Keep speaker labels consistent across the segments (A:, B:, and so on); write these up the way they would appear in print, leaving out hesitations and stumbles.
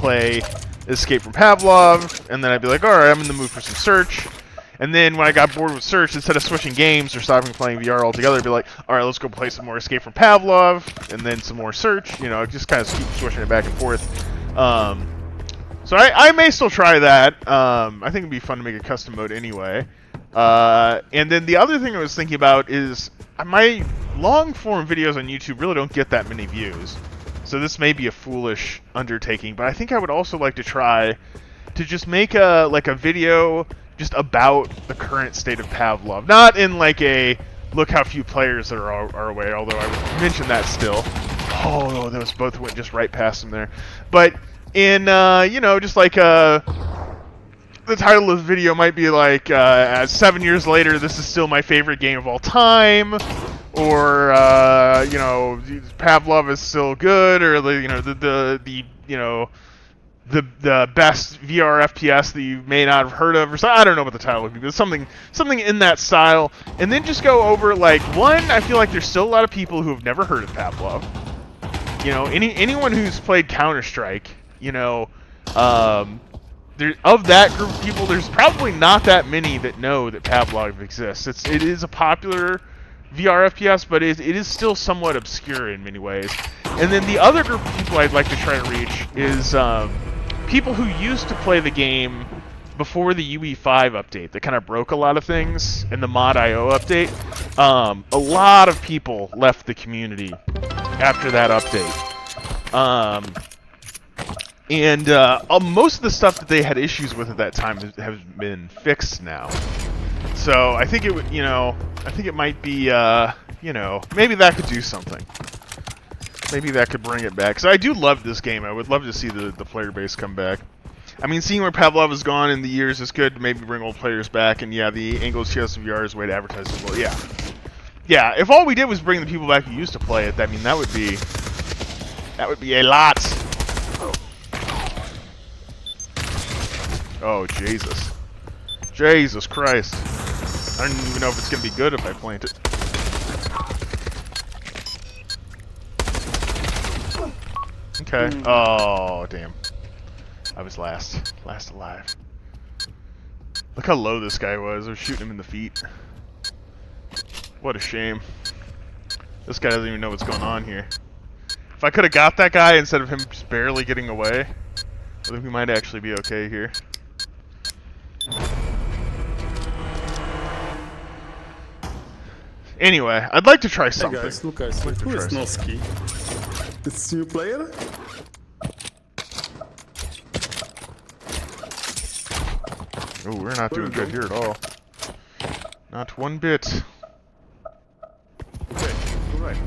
A: play Escape from Pavlov, and then I'd be like, all right, I'm in the mood for some search. And then when I got bored with search, instead of switching games or stopping playing VR altogether, I'd be like, all right, let's go play some more Escape from Pavlov, and then some more search. You know, just kind of keep switching it back and forth. So I may still try that. I think it'd be fun to make a custom mode anyway. And then the other thing I was thinking about is my long-form videos on YouTube really don't get that many views. So this may be a foolish undertaking, but I think I would also like to try to just make a video just about the current state of Pavlov. Not in like a look how few players there are away, although I would mention that still. Oh, those both went just right past them there. But in, you know, just like the title of the video might be like, 7 years later, this is still my favorite game of all time. Or, you know, Pavlov is still good, or the best VR FPS that you may not have heard of, or something. I don't know what the title would be, but something in that style. And then just go over, like, one, I feel like there's still a lot of people who have never heard of Pavlov. You know, anyone who's played Counter-Strike, you know, of that group of people, there's probably not that many that know that Pavlov exists. It is a popular VR FPS, but it is still somewhat obscure in many ways. And then the other group of people I'd like to try to reach is people who used to play the game before the UE5 update that kind of broke a lot of things, and the Mod.io update. A lot of people left the community after that update. Most of the stuff that they had issues with at that time has been fixed now. So I think it would, you know, I think it might be, you know, maybe that could do something. Maybe that could bring it back. Because I do love this game. I would love to see the player base come back. I mean, seeing where Pavlov has gone in the years is good to maybe bring old players back. And yeah, the Angles CS VR is a way to advertise as well. Yeah. Yeah, if all we did was bring the people back who used to play it, I mean, that would be a lot. Oh, Jesus. Jesus Christ. I don't even know if it's going to be good if I plant it. Okay. Oh, damn. I was last alive. Look how low this guy was. I was shooting him in the feet. What a shame. This guy doesn't even know what's going on here. If I could have got that guy instead of him just barely getting away, I think we might actually be okay here. Anyway, I'd like to try something.
B: Hey guys, look guys, who is Noski? This new player?
A: Oh, we're not doing good here at all. Not one bit.
B: Okay, alright.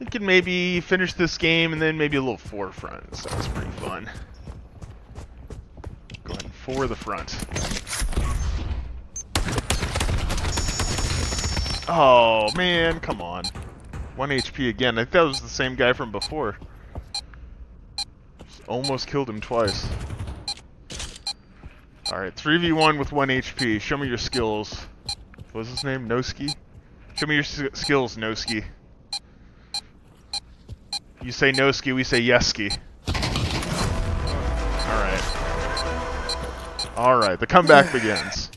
A: We could maybe finish this game and then maybe a little forefront. Sounds pretty fun. Go ahead and for the front. Oh, man, come on. 1 HP again. I think that was the same guy from before. Just almost killed him twice. Alright, 3v1 with 1 HP. Show me your skills. What's his name? Noski? Show me your skills, Noski. You say Noski, we say Yeski. Alright. Alright, the comeback begins.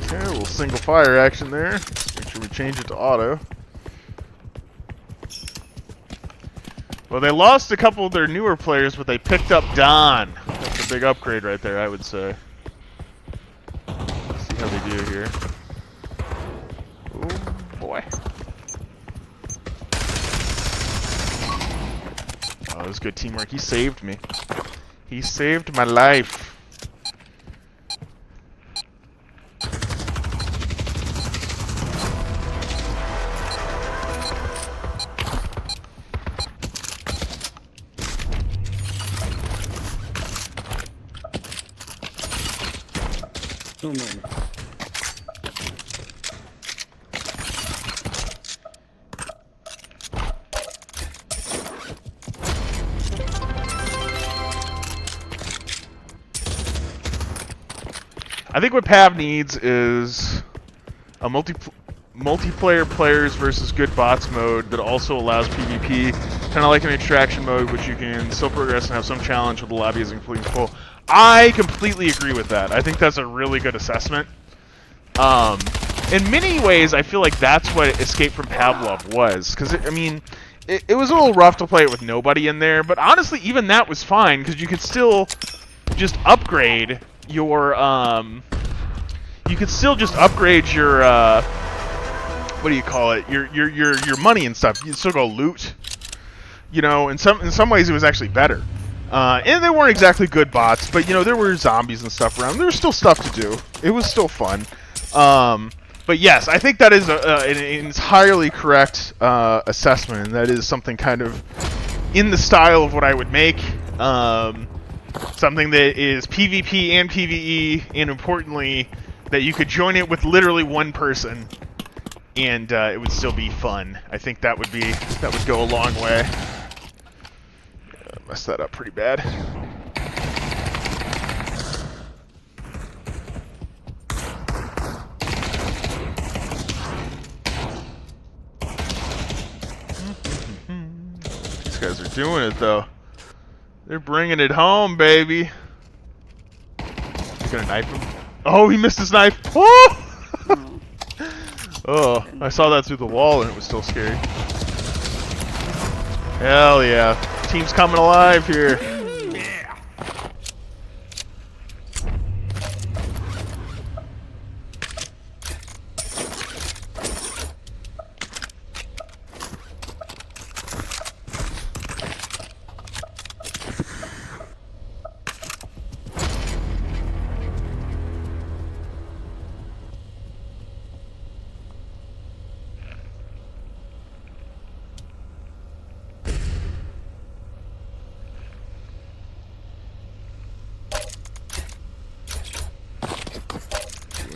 A: Okay, a little single fire action there. Make sure we change it to auto. Well, they lost a couple of their newer players, but they picked up Don. That's a big upgrade right there, I would say. Let's see how they do here. Oh, boy. Oh, that was good teamwork. He saved me. He saved my life.
B: No, no.
A: I think what Pav needs is a multiplayer players versus good bots mode that also allows PvP, kind of like an extraction mode, which you can still progress and have some challenge with the lobby isn't completely full. I completely agree with that. I think that's a really good assessment. In many ways, I feel like that's what Escape from Pavlov was, because I mean, it was a little rough to play it with nobody in there, but honestly, even that was fine because you could still just upgrade your you could still just upgrade your what do you call it? Your money and stuff. You still go loot. You know, in some ways it was actually better. And they weren't exactly good bots, but you know, there were zombies and stuff around. There was still stuff to do. It was still fun. But yes, I think that is an entirely correct assessment, and that is something kind of in the style of what I would make. Something that is PvP and PvE, and importantly, that you could join it with literally one person, and it would still be fun. I think that would go a long way. Yeah, messed that up pretty bad. These guys are doing it though. They're bringing it home, baby. He's gonna knife him. Oh, he missed his knife. Oh! Oh, I saw that through the wall and it was still scary. Hell yeah. Team's coming alive here.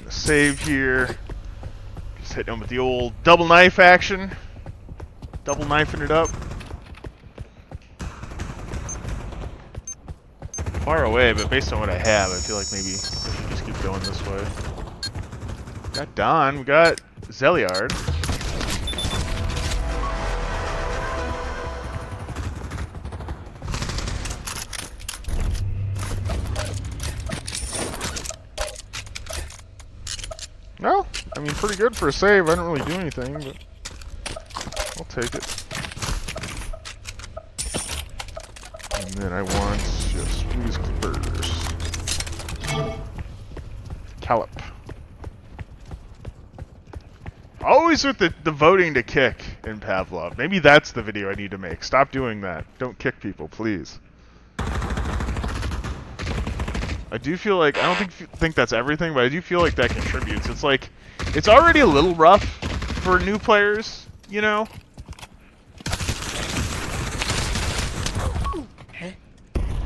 A: Save here. Just hitting him with the old double knife action. Double knifing it up. Far away, but based on what I have, I feel like maybe I should just keep going this way. Got Don, we got Zeliard. Well, I mean, pretty good for a save. I didn't really do anything, but I'll take it. And then I want just Blues Clippers. Callop. Always with the voting to kick in Pavlov. Maybe that's the video I need to make. Stop doing that. Don't kick people, please. I do feel like, I don't think that's everything, but I do feel like that contributes. It's like, it's already a little rough for new players, you know?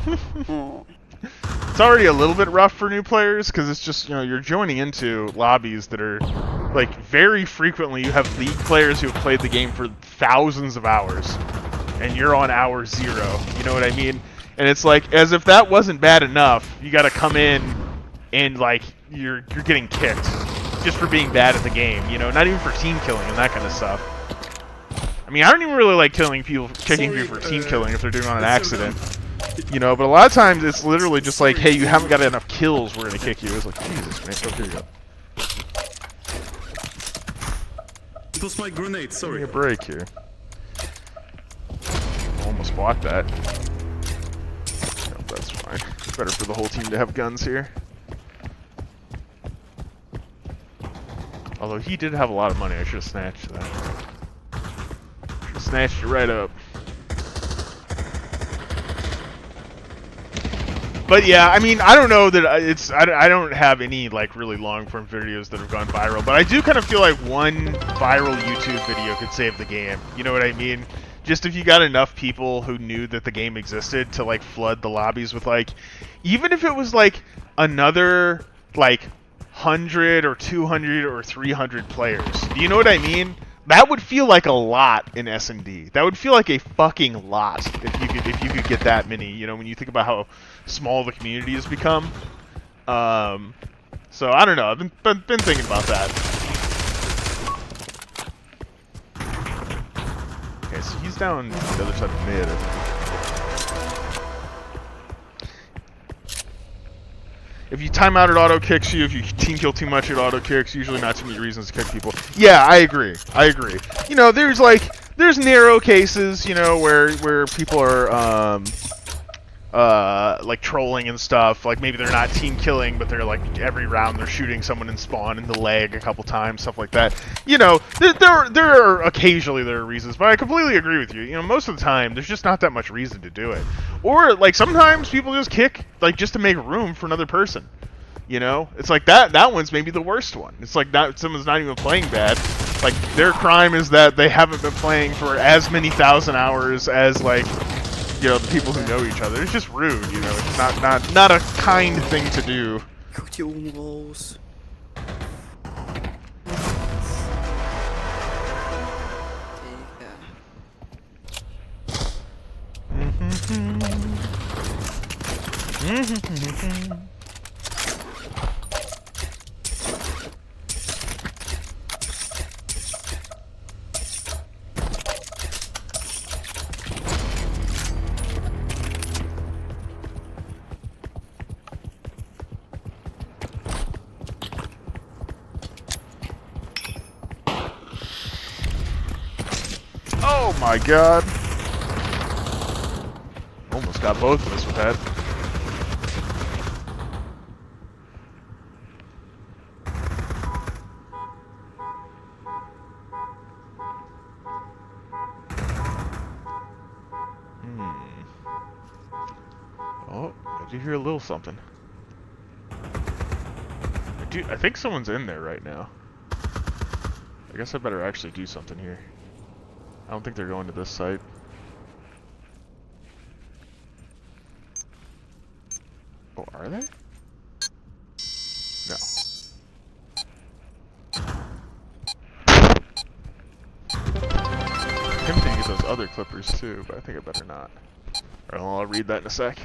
A: It's already a little bit rough for new players, because it's just, you know, you're joining into lobbies that are, like, very frequently you have league players who have played the game for thousands of hours, and you're on hour 0, you know what I mean? And it's like, as if that wasn't bad enough, you gotta come in and, like, you're getting kicked just for being bad at the game, you know? Not even for team killing and that kind of stuff. I mean, I don't even really like kicking people for team killing if they're doing it on an accident. You know, but a lot of times it's literally just like, hey, you haven't got enough kills, we're gonna kick you. It's like, Jesus, man. Oh, here you go.
B: It was my grenade, sorry.
A: Give me a break here. Almost blocked that. That's fine. It's better for the whole team to have guns here. Although he did have a lot of money, I should have snatched that. Should have snatched it right up. But yeah, I mean, I don't know that it's. I don't have any like really long form videos that have gone viral, but I do kind of feel like one viral YouTube video could save the game. You know what I mean? Just if you got enough people who knew that the game existed to like flood the lobbies with like, even if it was like another like 100 or 200 or 300 players. Do you know what I mean? That would feel like a lot in SND. That would feel like a fucking lot if you could get that many. You know, when you think about how small the community has become. So I don't know. I've been thinking about that. Okay, so he's down the other side of mid. I think. If you time out, it auto kicks you. If you team kill too much, it auto kicks. Usually not too many reasons to kick people. Yeah, I agree. You know, there's narrow cases, you know, where people are like trolling and stuff. Like maybe they're not team killing, but they're like every round they're shooting someone in spawn in the leg a couple times, stuff like that. You know, there are occasionally there are reasons, but I completely agree with you. You know, most of the time there's just not that much reason to do it. Or like sometimes people just kick like just to make room for another person. You know, it's like that one's maybe the worst one. It's like someone's not even playing bad. Like their crime is that they haven't been playing for as many thousand hours as like, you know, the people who know each other. It's just rude, you know. It's not a kind thing to do.
B: Got your own walls.
A: Oh my god. Almost got both of us with that. Oh, I do hear a little something. I think someone's in there right now. I guess I better actually do something here. I don't think they're going to this site. Oh, are they? No. I'm tempted to get those other clippers too, but I think I better not. Alright, well, I'll read that in a sec.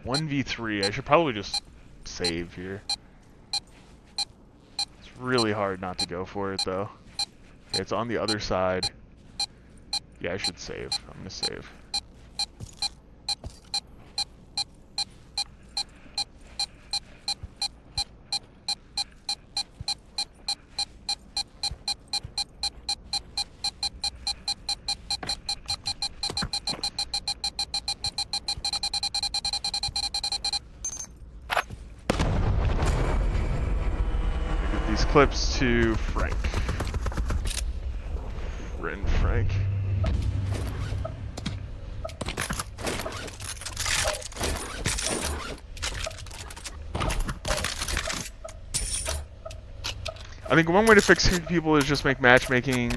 A: 1v3. I should probably just save here. It's really hard not to go for it, though. Okay, it's on the other side. Yeah, I should save. I'm gonna save. Clips to Frank. Frank. I think one way to fix people is just make matchmaking.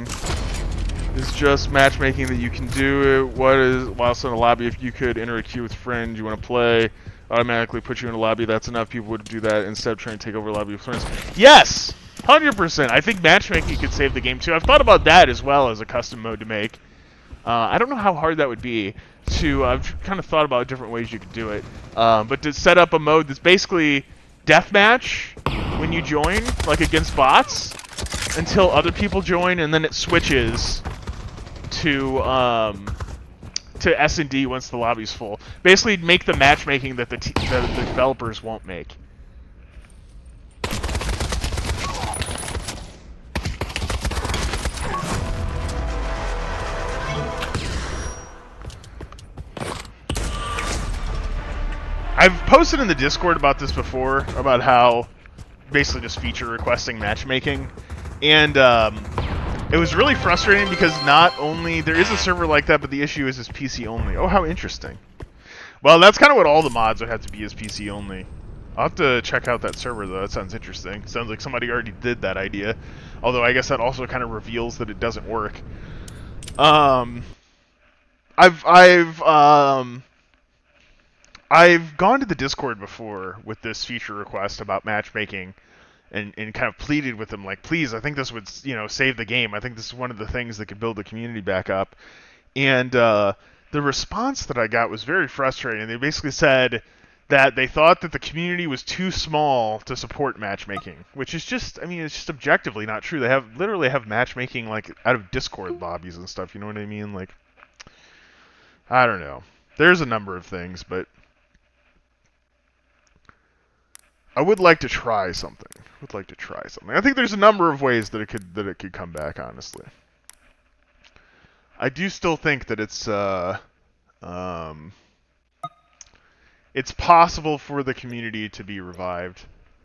A: Is just matchmaking that you can do it. What is whilst in a lobby? If you could enter a queue with friends you want to play, automatically put you in a lobby. That's enough. People would do that instead of trying to take over a lobby with friends. Yes. 100%. I think matchmaking could save the game too. I've thought about that as well as a custom mode to make. I don't know how hard that would be. I've kind of thought about different ways you could do it. But to set up a mode that's basically deathmatch when you join, like against bots, until other people join, and then it switches to SND once the lobby's full. Basically, make the matchmaking that the developers won't make. I've posted in the Discord about this before, about how basically just feature requesting matchmaking, and it was really frustrating because not only there is a server like that, but the issue is it's PC only. Oh, how interesting. Well, that's kind of what all the mods would have to be, is PC only. I'll have to check out that server though. That sounds interesting. Sounds like somebody already did that idea, although I guess that also kind of reveals that it doesn't work. I've gone to the Discord before with this feature request about matchmaking, and kind of pleaded with them, like, please, I think this would, you know, save the game. I think this is one of the things that could build the community back up. And the response that I got was very frustrating. They basically said that they thought that the community was too small to support matchmaking, which is just, I mean, it's just objectively not true. They literally have matchmaking like out of Discord lobbies and stuff. You know what I mean? Like, I don't know. There's a number of things, but I would like to try something. I think there's a number of ways that it could come back. Honestly, I do still think that it's possible for the community to be revived.